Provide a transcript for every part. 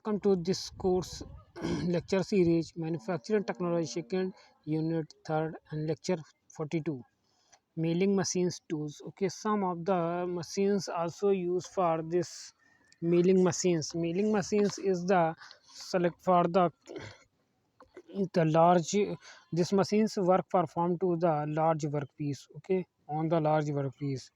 welcome to this course lecture series Manufacturing Technology second unit third and lecture 42 milling machines tools. Okay, some of the machines also used for this milling machines. Milling machines is the select for the large, this machines work performed to the large workpiece. Okay, on the large workpiece.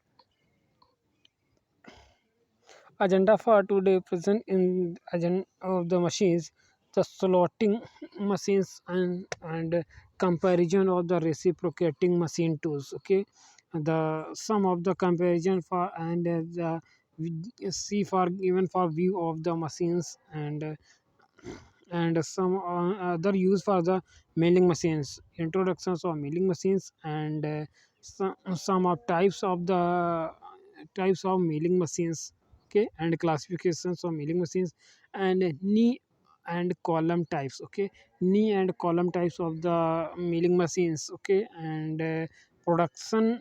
Agenda for today present in agenda of the machines, the slotting machines and comparison of the reciprocating machine tools. Okay, the some of the comparison for and the see for given for view of the machines and some other use for the milling machines, introductions of milling machines and some of types of milling machines. Okay, and classifications of milling machines and knee and column types. Okay, knee and column types of the milling machines. Okay, and production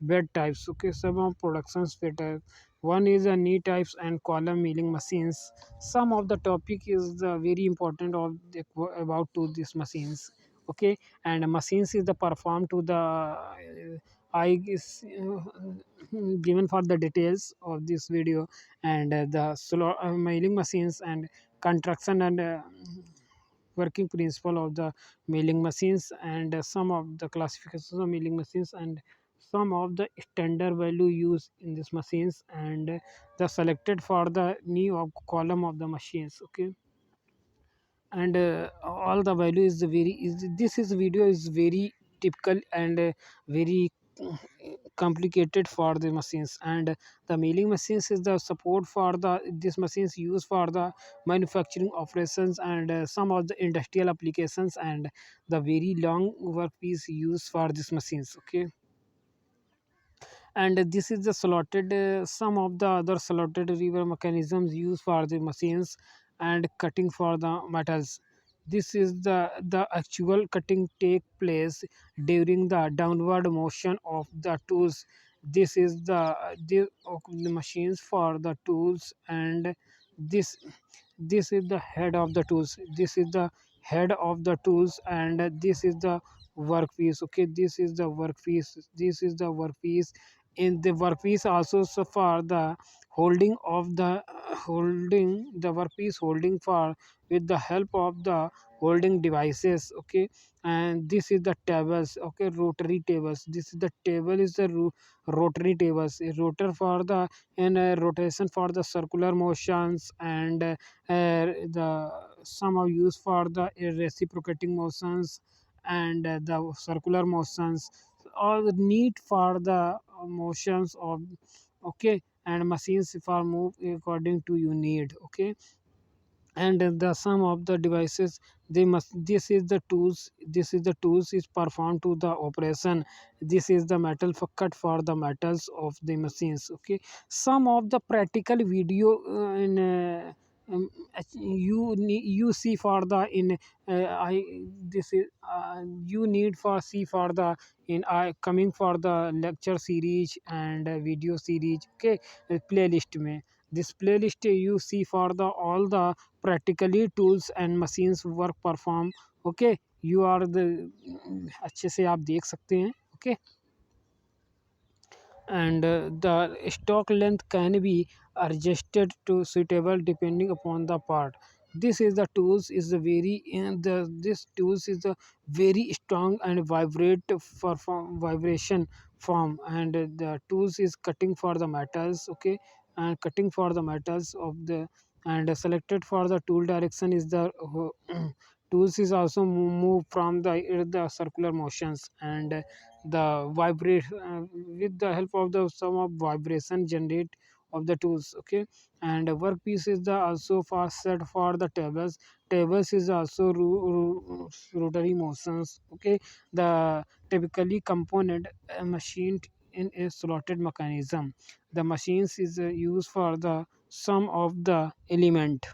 bed types. Okay, some of production bed types. One is a knee types and column milling machines. Some of the topic is the very important of the, about to these machines. Okay, and machines is the perform to the I is given for the details of this video and the mailing machines and construction and working principle of the mailing machines and some of the classifications of mailing machines and some of the standard value used in these machines and the selected for the new of column of the machines. Okay, and all the value is very is this is video is very typical and very complicated for the machines and the milling machines is the support for the these machines used for the manufacturing operations and some of the industrial applications and the very long workpiece used for these machines. Okay, and this is the slotted some of the other slotted river mechanisms used for the machines and cutting for the metals. This is the actual cutting take place during the downward motion of the tools. This is the machines for the tools and this this is the head of the tools. This is the head of the tools and this is the workpiece. Okay, this is the workpiece. This is the workpiece. In the workpiece also so for the holding of the holding the workpiece holding for with the help of the holding devices. Okay, and this is the tables. Okay, rotary tables. This is the table is the rotary tables, a rotor for the and rotation for the circular motions and the some are used for the reciprocating motions and the circular motions, all the need for the motions of. Okay, and machines for move according to you need. Okay, and the sum of the devices they must this is the tools, this is the tools is performed to the operation. This is the metal for cut for the metals of the machines. Okay, some of the practical video in you see for the in I this is you need for see for the in I coming for the lecture series and video series. Okay, playlist में this playlist you see for the all the practically tools and machines work perform. Okay, you are the अच्छे से आप देख सकते हैं. Okay, and the stock length can be adjusted to suitable depending upon the part. This is the tools is the very the this tools is a very strong and vibrate for vibration form and the tools is cutting for the metals. Okay, and cutting for the metals of the and selected for the tool direction is the tools is also move from the circular motions and the vibrate with the help of the some of vibration generate of the tools. Okay, and workpiece is the also for set for the tables. Tables is also rotary motions. Okay, the typically component machined in a slotted mechanism. The machines is used for the sum of the element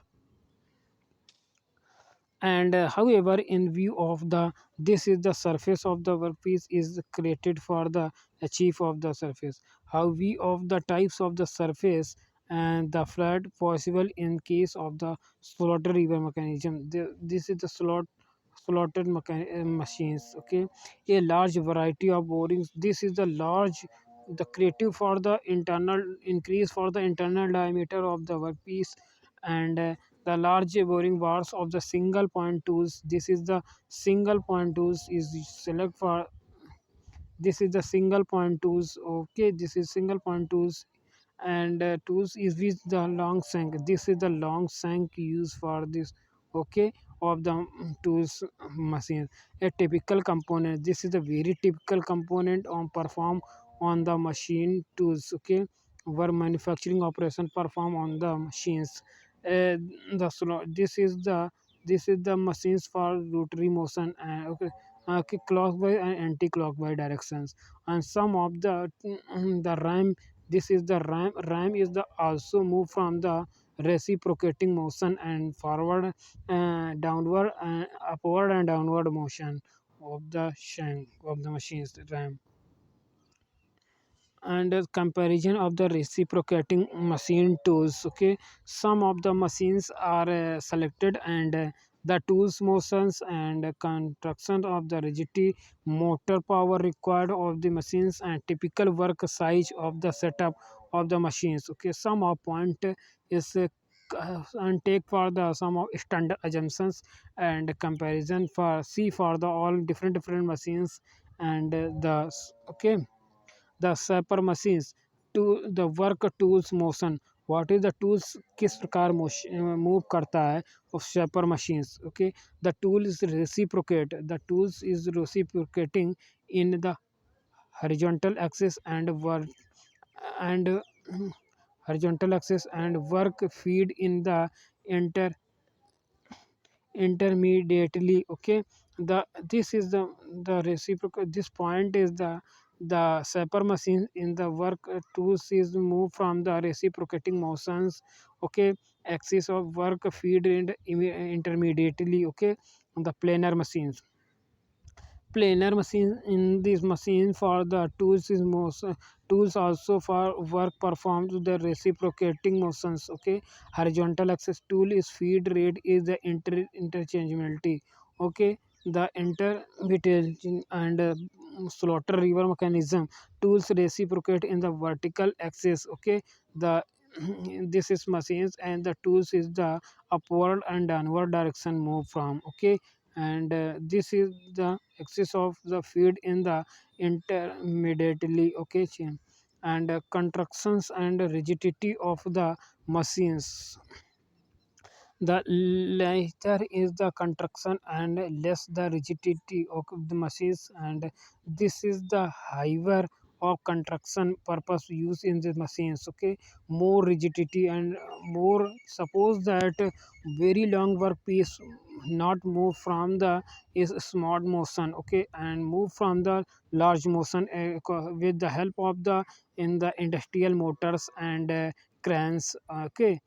and however in view of the this is the surface of the workpiece is created for the achieve of the surface. How we of the types of the surface and the flood possible in case of the slaughter river mechanism. This is the slotted machines. Okay, a large variety of borings. This is the creative for the internal increase for the internal diameter of the workpiece, and the large boring bars of the single point tools. This is the single point tools is select for this is the single point tools. Okay, this is single point tools, and tools is with the long shank. This is the long shank used for this. Okay, of the tools machine. A typical component. This is a very typical component on perform on the machine tools. Okay, where manufacturing operation perform on the machines. This is the machines for rotary motion. Okay, clockwise and anti-clockwise directions, and some of the ram. This is the ram is the also move from the reciprocating motion and forward, downward, upward and downward motion of the shank of the machines ram. And comparison of the reciprocating machine tools. Okay, some of the machines are selected, and the tools motions and construction of the rigidity, motor power required of the machines, and typical work size of the setup of the machines. Okay, some of point is and take for the some of standard assumptions and comparison for see for the all different machines, and okay, the sapper machines to the work tools motion. What is the tools किस प्रकार move करता है of shaper machines. Okay, the tool is reciprocate. The tools is reciprocating in the horizontal axis and work, and horizontal axis and work feed in the inter intermediately. Okay, the this is the reciprocal. This point is the sapper machine in the work tools is moved from the reciprocating motions. Okay, axis of work feed and intermediately. Okay, the planar machines. Planar machine in this machine for the tools is most tools also for work performed to the reciprocating motions. Okay, horizontal axis tool is feed rate is the interchangeability. Okay, the intermittent and slaughter river mechanism tools reciprocate in the vertical axis. Okay, the this is machines, and the tools is the upward and downward direction move from. Okay, and this is the axis of the feed in the intermediately. Okay, and contractions and rigidity of the machines. The later is the contraction and less the rigidity of the machines, and this is the higher of contraction purpose used in the machines. Okay, more rigidity and more. Suppose that very long workpiece not move from the is small motion. Okay, and move from the large motion with the help of the in the industrial motors and cranes. Okay,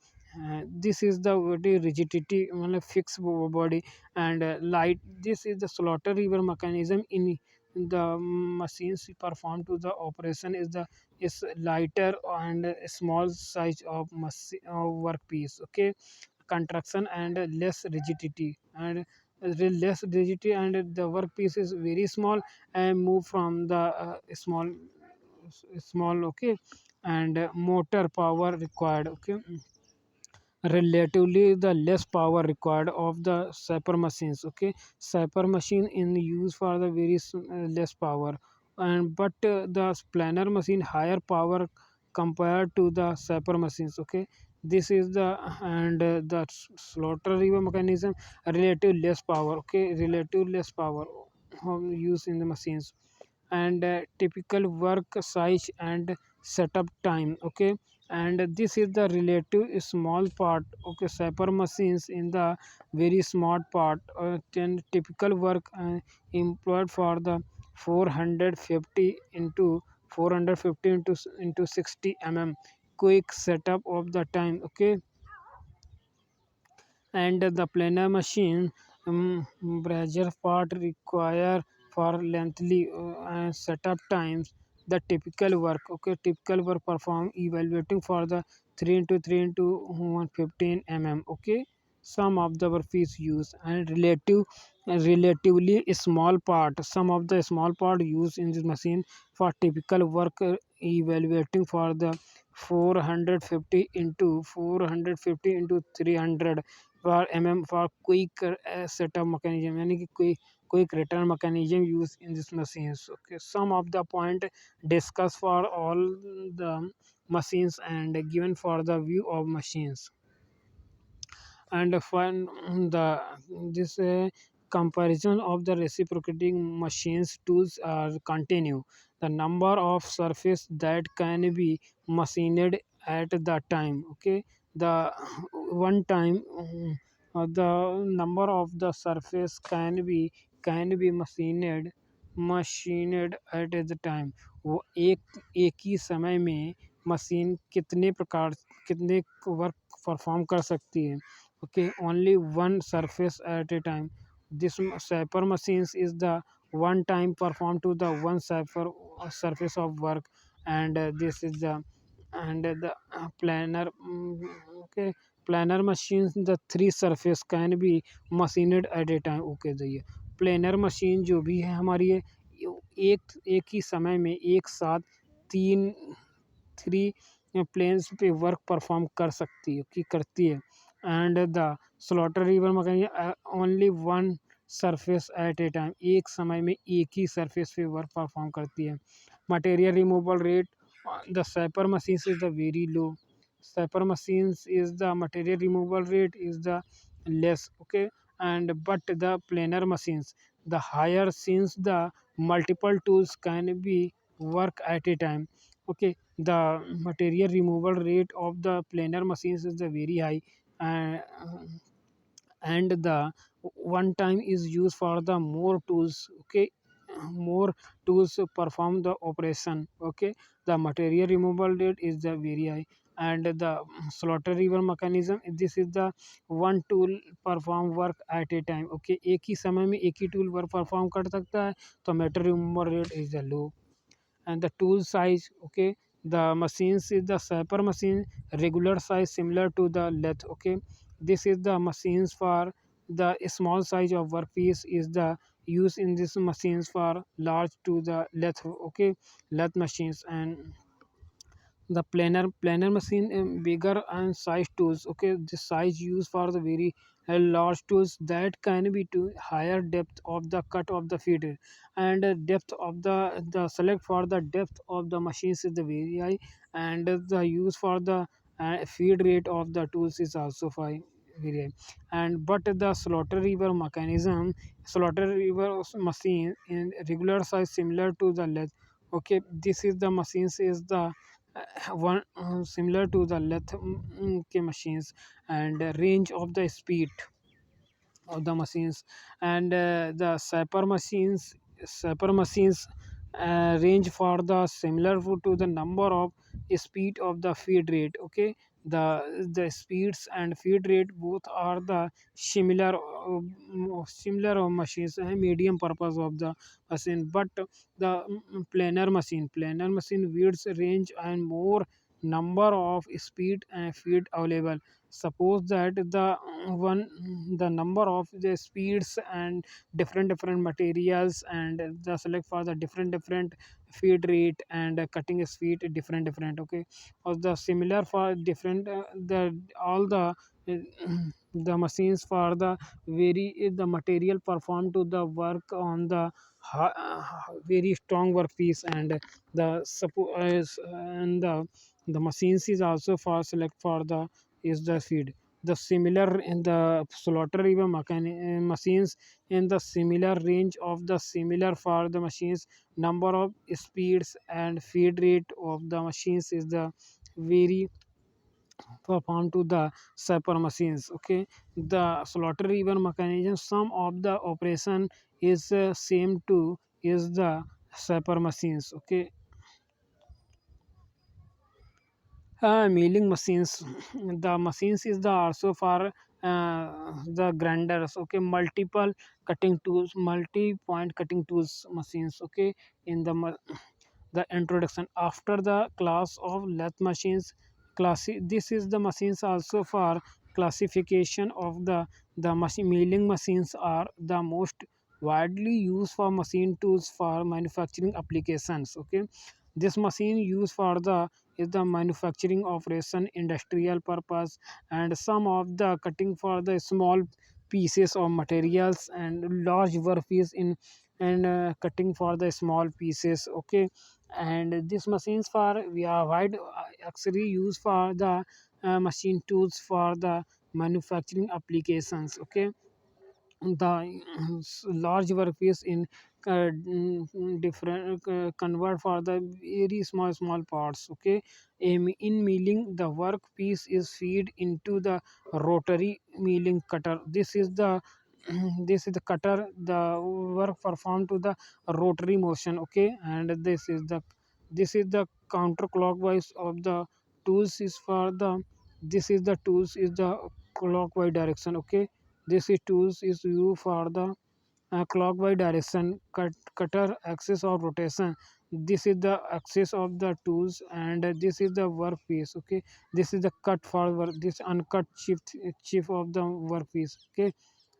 this is the very rigidity मतलब fixed body and light. This is the slaughter river mechanism in the machines performed to the operation is lighter and a small size of workpiece. Okay, contraction and less rigidity, and less rigidity, and the workpiece is very small and move from the small. Okay, and motor power required. Okay, relatively the less power required of the sapper machines. Okay, sapper machine in use for the very less power, and but the planer machine higher power compared to the sapper machines. Okay, this is the and the slaughter river mechanism relative less power. Okay, relative less power used in the machines, and typical work size and setup time. Okay, and this is the relative small part. Okay, sapper machines in the very small part can typical work employed for the 450 into 450 into 60 quick setup of the time. Okay, and the planar machine brazier part require for lengthy setup times. the typical work, okay, typical work perform evaluating for the 3 into 3 into 115 mm, okay. Some of the work is used and relatively small part, some of the small part used in this machine for typical work evaluating for the 450 into 450 into 300 for mm for quick setup mechanism, यानी कि quick return mechanism used in this machines, okay. Some of the point discussed for all the machines and given for the view of machines. And when the this comparison of the reciprocating machines tools are continue, the number of surface that can be machined at the time, okay. The one time the number of the surface can be machined at the time, वो एक ही समय में machine कितने प्रकार कितने work perform कर सकती है, okay. Only one surface at a time. This saper machines is the one time perform to the one saper surface of work. And this is the and the planar, okay. Planar machines the three surface can be machined at a time, okay. the planar machine जो भी है हमारी है, एक ही समय में एक साथ तीन थ्री प्लेन्स पे वर्क परफॉर्म कर सकती है कि करती है। And the slotter river mechanism only one surface at a time, एक समय में एक ही सरफेस पे वर्क परफॉर्म करती है। Material removal rate the shaper machines is the very low, shaper machines is the material removal rate is the less, okay. And but the planar machines the higher since the multiple tools can be work at a time, okay. The material removal rate of the planar machines is the very high, uh, and the one time is used for the more tools, okay. More tools to perform the operation, okay. The material removal rate is the very high, and the slaughter river mechanism, this is the one tool perform work at a time, okay. एक ही समय में एक ही tool work perform कर सकता है, तो material removal rate is the low. And the tool size, okay. The machines is the saper machine regular size similar to the lathe, okay. This is the machines for the small size of workpiece is the use in this machines for large to the lathe, okay. Lathe machines. And the planer machine bigger and size tools, okay. The size used for the very large tools that can be to higher depth of the cut of the feed, and depth of the select for the depth of the machines is the very high, and the use for the feed rate of the tools is also fine, very high. And but the slaughter river mechanism, slaughter river machine in regular size similar to the lathe, okay. This is the machines is the one similar to the lathe machines, and range of the speed of the machines. And the saper machines range for the similar to the number of speed of the feed rate, okay. The speeds and feed rate both are the similar of machines and medium purpose of the machine. But the planar machine widths range and more number of speed and feed available. Suppose that the number of the speeds and different materials, and the select for the different feed rate and cutting speed different, okay. Or the similar for different the all the machines for the the material performed to the work on the very strong workpiece, and the and the machines is also for select for the is the feed. The similar in the slaughter even machines in the similar range of the similar for the machines number of speeds and feed rate of the machines is the very performed to the saper machines, okay. The slaughter even mechanism some of the operation is same to is the saper machines, okay. Milling machines the machines is the also for the grinders, okay. Multiple cutting tools, multi point cutting tools machines, okay. In the The introduction after the class of lathe machines. This is the machines also for classification of the machine. Milling machines are the most widely used for machine tools for manufacturing applications. Okay, this machine used for the is the manufacturing operation, industrial purpose, and some of the cutting for the small pieces of materials, and large workpiece in and cutting for the small pieces. Okay, and these machines for we are wide actually used for the machine tools for the manufacturing applications. Okay, the large workpiece in different convert for the very small parts. Okay, in milling the workpiece is feed into the rotary milling cutter. This is the this is the cutter, the work performed to the rotary motion. Okay, and this is the counterclockwise of the tools is for the this is the tools is the clockwise direction. Okay, this is tools is used for the clockwise direction cutter axis of rotation. This is the axis of the tools, and this is the workpiece. Okay, this is the cut forward, this uncut chip of the workpiece. Okay,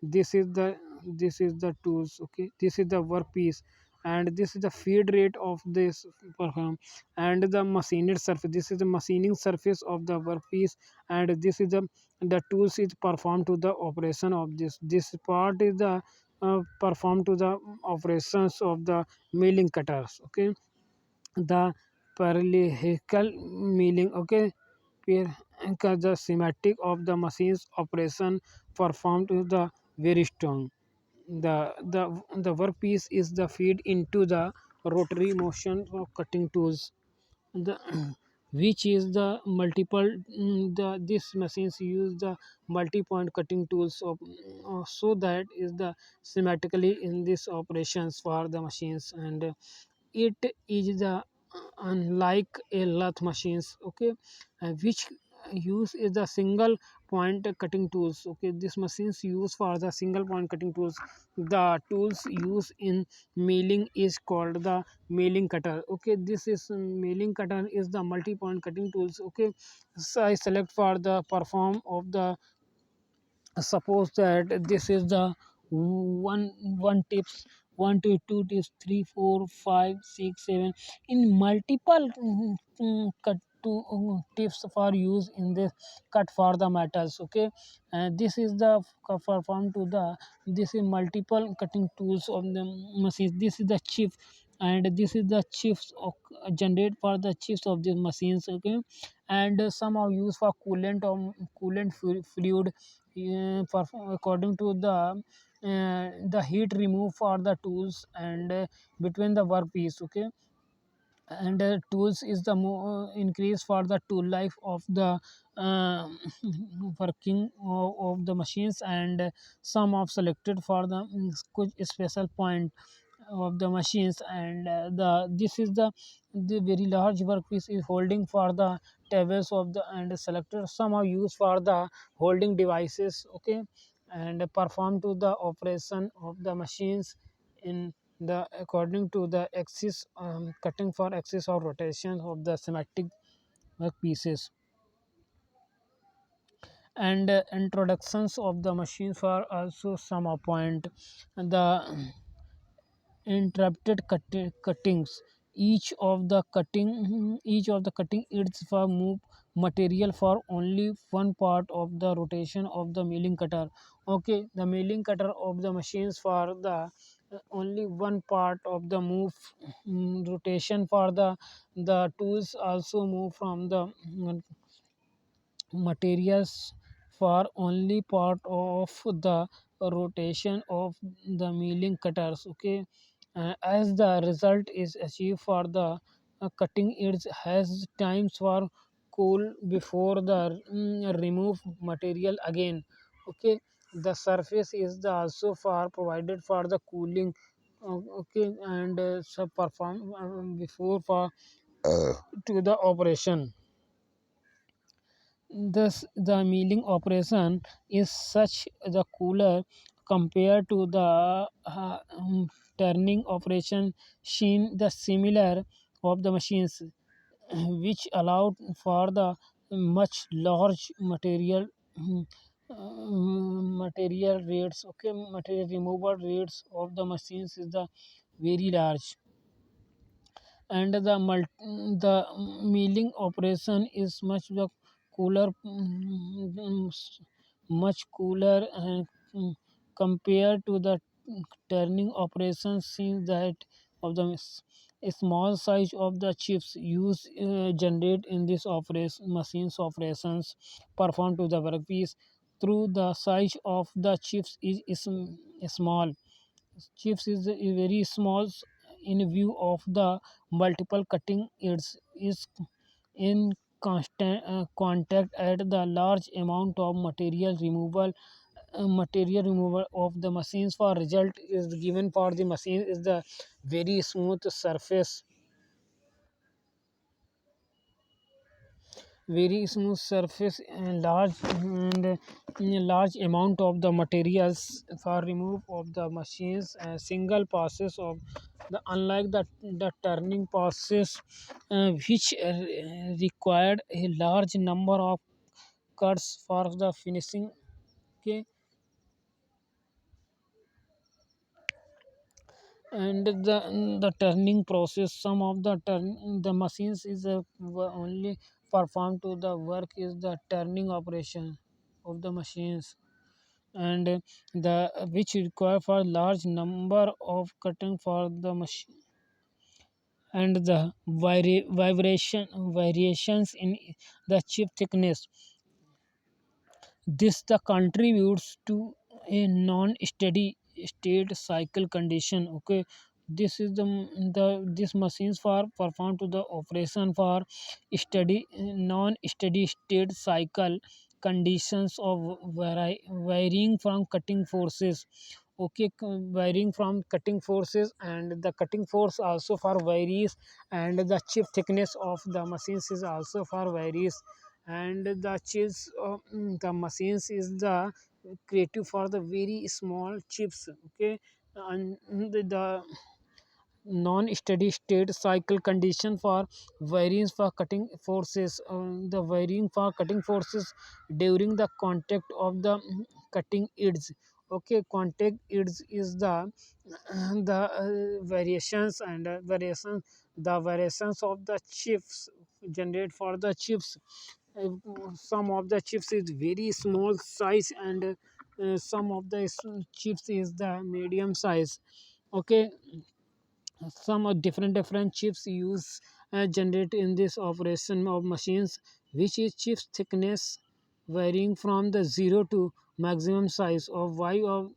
this is the tools. Okay, this is the workpiece, and this is the feed rate of this perform, and the machined surface. This is the machining surface of the workpiece, and this is the tools is performed to the operation of this part is the performed to the operations of the milling cutters. Okay, the parallel milling. Okay, where the schematic of the machine's operation performed is the very strong. The workpiece is the feed into the rotary motion of cutting tools, the which is the multiple the this machines use the multi-point cutting tools of, so that is the schematically in this operations for the machines, and it is the unlike a lathe machines. Okay, which use is the single point cutting tools. Okay, this machines use for the single point cutting tools. The tools used in milling is called the milling cutter. Okay, this is milling cutter is the multi point cutting tools. Okay, so I select for the perform of the suppose that this is the one tips, one to two tips, three, four, five, six, seven, in multiple cut to tips for use in this cut for the metals. Okay, and this is the perform to the this is multiple cutting tools of the machines. This is the chip, and this is the chips of generate for the chips of the machines. Okay, and some are used for coolant or fluid, according to the heat remove for the tools, and between the workpiece. Okay, and tools is the increase for the tool life of the uh, working of the machines, and some of selected for the special point of the machines, and the this is the very large workpiece is holding for the tables of the and selected, some are used for the holding devices. Okay, and perform to the operation of the machines in the according to the axis, cutting for axis or rotation of the schematic workpieces, and introductions of the machines are also some point. The interrupted cuttings, each of the cutting is for move material for only one part of the rotation of the milling cutter. Okay, the milling cutter of the machines for the only one part of the move, rotation for the tools also move from the materials for only part of the rotation of the milling cutters. Okay, as the result is achieved for the cutting, it has times for cool before the remove material again. Okay, the surface is the also for provided for the cooling. Okay, and so perform before for to the operation. Thus, the milling operation is such the cooler compared to the turning operation seen the similar of the machines, which allowed for the much large material rates. Okay, material removal rates of the machines is the very large, and the milling operation is cooler, much cooler, and compared to the turning operation, since that of the a small size of the chips used generate in this operation machines operations performed to the workpiece through the size of the chips is small. Chips is very small in view of the multiple cutting its is in constant contact at the large amount of material removal of the machines for result is given for the machine is the very smooth surface, and large amount of the materials for remove of the machines and single passes of the unlike the turning process, which required a large number of cuts for the finishing. Okay, and the turning process, some of the machines is only performed to the work is the turning operation of the machines, and the which require for large number of cutting for the machine, and the variations in the chip thickness. This the contributes to a non-steady state cycle condition. Okay, this is the this machines for perform to the operation for steady non-steady state cycle conditions of varying from cutting forces. Okay, varying from cutting forces, and the cutting force also for varies, and the chip thickness of the machines is also for varies, and the chips the machines is the creative for the very small chips. Okay, and the non-steady state cycle condition for variance for cutting forces, the varying for cutting forces during the contact of the cutting edge. Okay, contact edge is the variations, and the variations of the chips generate for the chips. uh, some of the chips is very small size, and some of the chips is the medium size. Okay, some of different chips use generate in this operation of machines, which is chips thickness varying from the 0 to maximum size of y of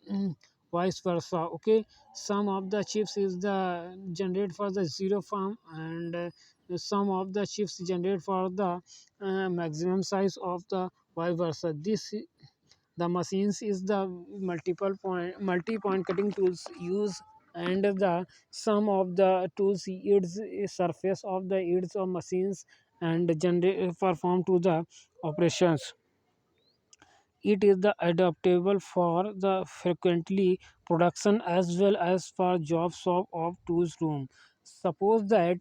vice versa. Okay, some of the chips is the generate for the zero form, and some of the chips generate for the maximum size of the vice versa. This the machines is the multi-point cutting tools use, and the some of the tools yields a surface of the yields of machines and generate perform to the operations. It is the adaptable for the frequently production as well as for job shop of tools room. Suppose that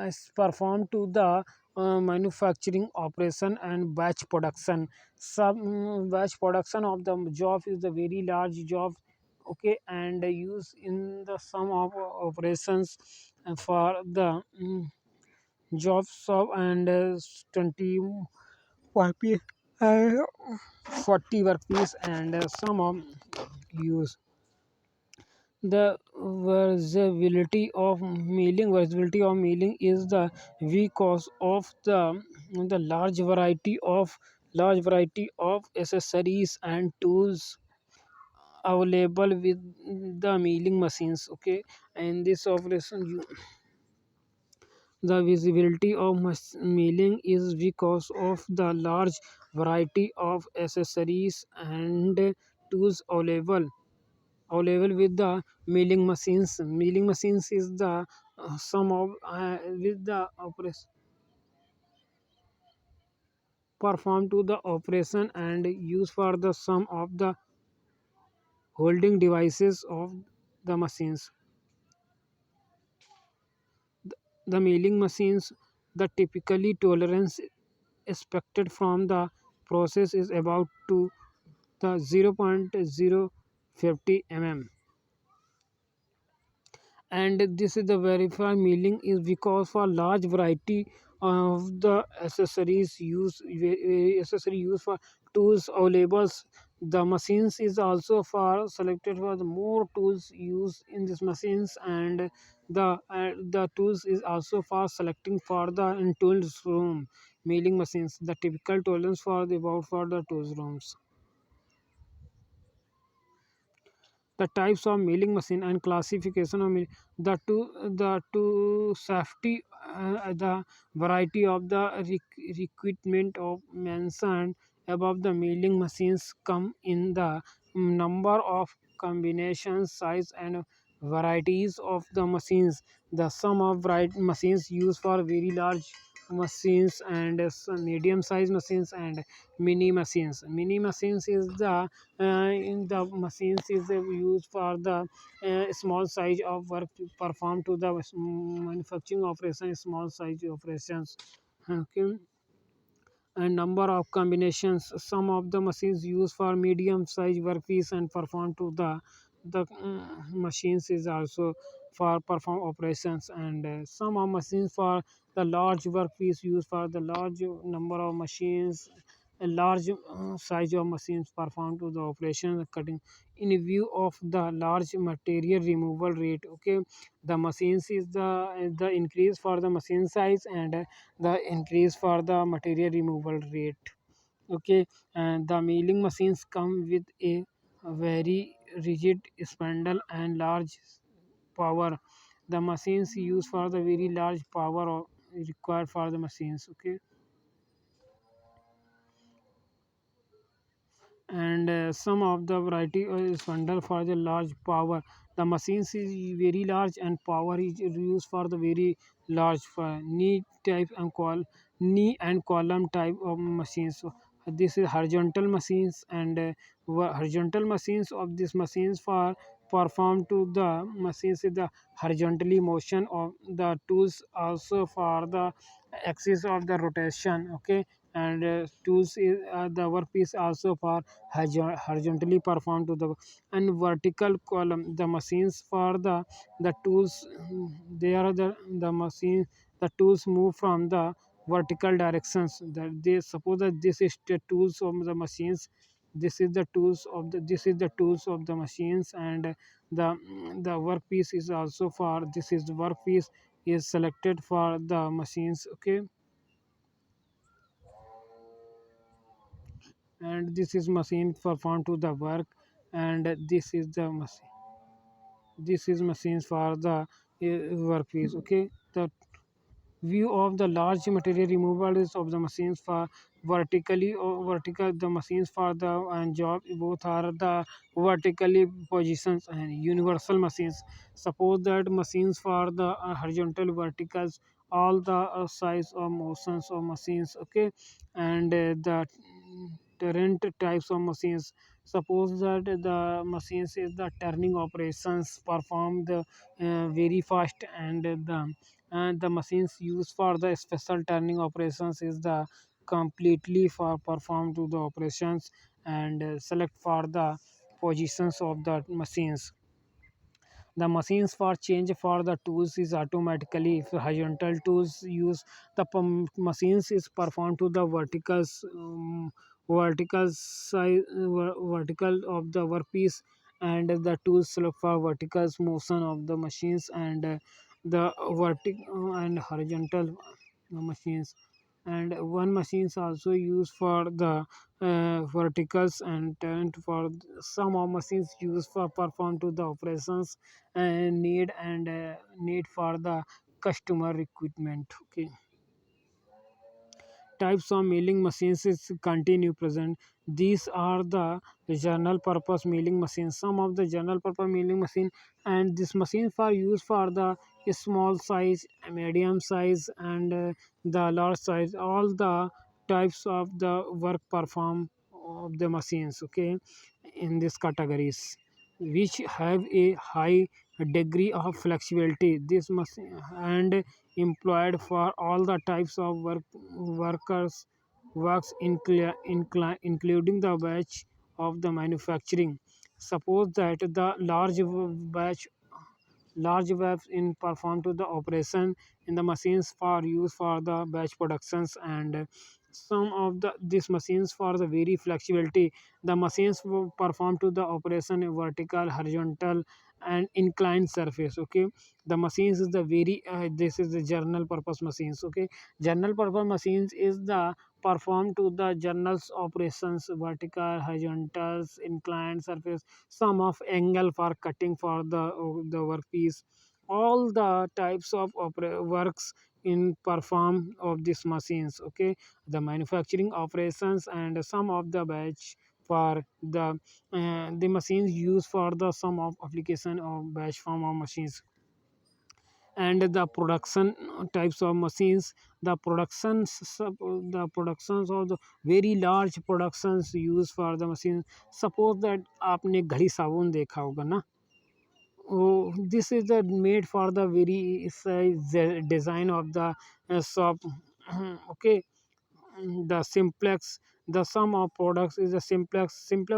is performed to the manufacturing operation and batch production. Some batch production of the job is the very large job. Okay, and use in the some of operations for the job shop, and 20 YP, uh, 40 workpiece, and some of use the visibility of mailing is the because of the large variety of accessories and tools available with the milling machines. Okay, and this operation the visibility of milling is because of the large variety of accessories and tools available with the milling machines. Milling machines is the some of with the operation perform to the operation and use for the sum of the holding devices of the machines. The milling machines, the typically tolerance expected from the process is about to the 0.050 mm, and this is the verified milling is because for large variety of the accessory used for tools available. The machines is also for selected for the more tools used in these machines, and the tools is also for selecting for the in tools room. Milling machines, the typical tolerance for the about for the tools rooms. The types of milling machine and classification of the two safety, the variety of the equipment of mentioned above. The milling machines come in the number of combinations, size, and varieties of the machines. The sum of machines used for very large machines and some medium size machines and mini machines is the in the machines is used for the small size of work performed to the manufacturing operation, small size operations. Okay, and number of combinations. Some of the machines used for medium size workpiece and perform to the machines is also for perform operations, and some of machines for the large workpiece used for the large number of machines. A large size of machines perform to the operation cutting in view of the large material removal rate. Okay, the machines is the increase for the machine size and the increase for the material removal rate. Okay, and the milling machines come with a very rigid spindle and large power. The machines used for the very large power required for the machines. Okay, and some of the variety is funded for the large power. The machines is very large and power is used for the very large for knee type and knee and column type of machines. So this is horizontal machines, and horizontal machines of these machines for perform to the machines is the horizontally motion of the tools, also for the axis of the rotation. Okay, and tools is the workpiece also for horizontally performed to the and vertical column. The machines for the tools, they are the machine. The tools move from the vertical directions. That they suppose that this is the tools of the machines. This is the tools of the machines, and the workpiece is also for this is the workpiece is selected for the machines. Okay, and this is machine perform to the work, and this is machines for the workpiece. Okay, the view of the large material removal is of the machines for vertically or vertical. The machines for the and job both are the vertically positions and universal machines. Suppose that machines for the horizontal verticals all the size or motions of machines. Okay, and the different types of machines. Suppose that the machines is the turning operations performed very fast, and the machines used for the special turning operations is the completely for perform to the operations, and select for the positions of the machines. The machines for change for the tools is automatically. If horizontal tools use the machines is performed to the vertical side, vertical of the workpiece, and the tools look for vertical motion of the machines, and the vertical and horizontal machines. And one machines also used for the verticals, and for some of machines used for perform to the operations and need for the customer equipment. Okay, types of milling machines is continue present. These are the general purpose milling machines. Some of the general purpose milling machine, and this machines are used for the small size, medium size, and the large size. All the types of the work perform of the machines. Okay, in these categories, which have a high degree of flexibility. This machine and employed for all the types of workers works including the batch of the manufacturing. Suppose that the batch large waves in perform to the operation in the machines for use for the batch productions, and some of these machines for the very flexibility. The machines will perform to the operation in vertical, horizontal, and inclined surface. Okay, the machines is the very this is the general purpose machines. Okay, general purpose machines is the perform to the journals operations, vertical, horizontals, inclined surface, some of angle for cutting for the workpiece. All the types of works in perform of these machines. Okay, the manufacturing operations and some of the batch for the machines used for the some of application of batch form of machines. And the production types of machines, the productions of the very large productions used for the machine. Suppose that आपने घड़ी साबुन देखा होगा ना. Oh, this is the made for the very size design of the shop. Okay, the simplex, the sum of products is a simpler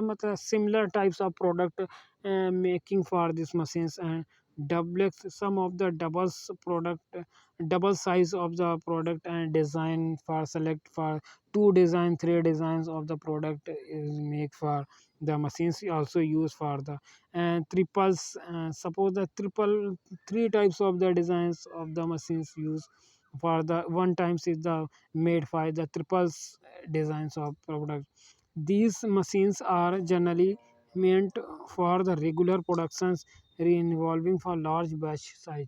matlab similar types of product making for these machines. And duplex, some of the doubles product, double size of the product and design for select for two design three designs of the product is make for the machines also use for the. And triples, suppose the triple three types of the designs of the machines use for the one times is the made by the triples designs of product. These machines are generally meant for the regular productions involving for large batch size.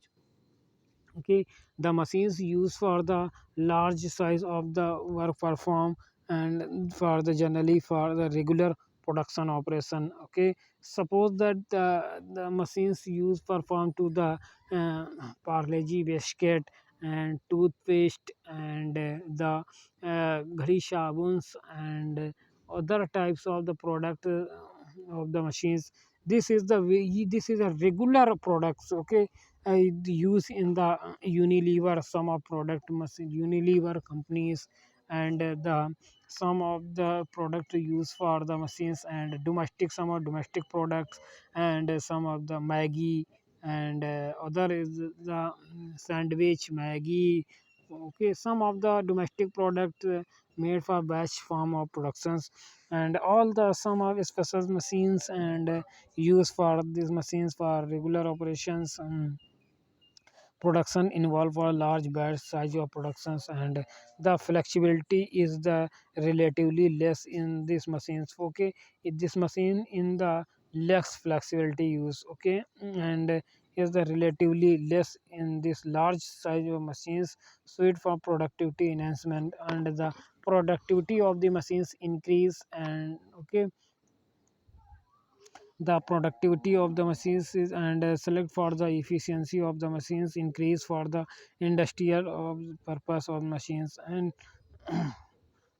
Okay, the machines used for the large size of the work perform and for the generally for the regular production operation. Okay, suppose that the machines used perform to the parleji biscuit and toothpaste and the ghadi sabuns and other types of the product of the machines. This is a regular products. Okay, use in the Unilever, some of product machine Unilever companies, and the some of the product used for the machines and domestic, some of domestic products, and some of the Maggie, and other is the sandwich Maggie. Okay, some of the domestic product made for batch form of productions, and all the some of special machines and used for these machines for regular operations. Production involve a large batch size of productions, and the flexibility is the relatively less in these machines. Okay, this machine in the less flexibility use. Okay, and is the relatively less in this large size of machines suit for productivity enhancement, and the productivity of the machines increase. And okay, the productivity of the machines is, and select for the efficiency of the machines increase for the industrial purpose of machines.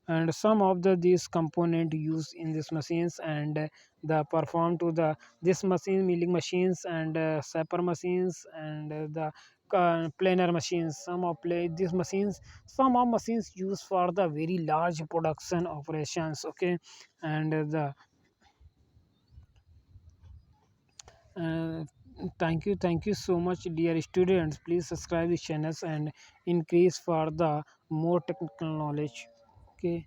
And some of these component used in these machines and the perform to the this machine milling machines and sapper machines and the planar machines. These machines, some of machines used for the very large production operations. Okay, and uh, thank you so much, dear students. Please subscribe the channels and increase for the more technical knowledge. Okay.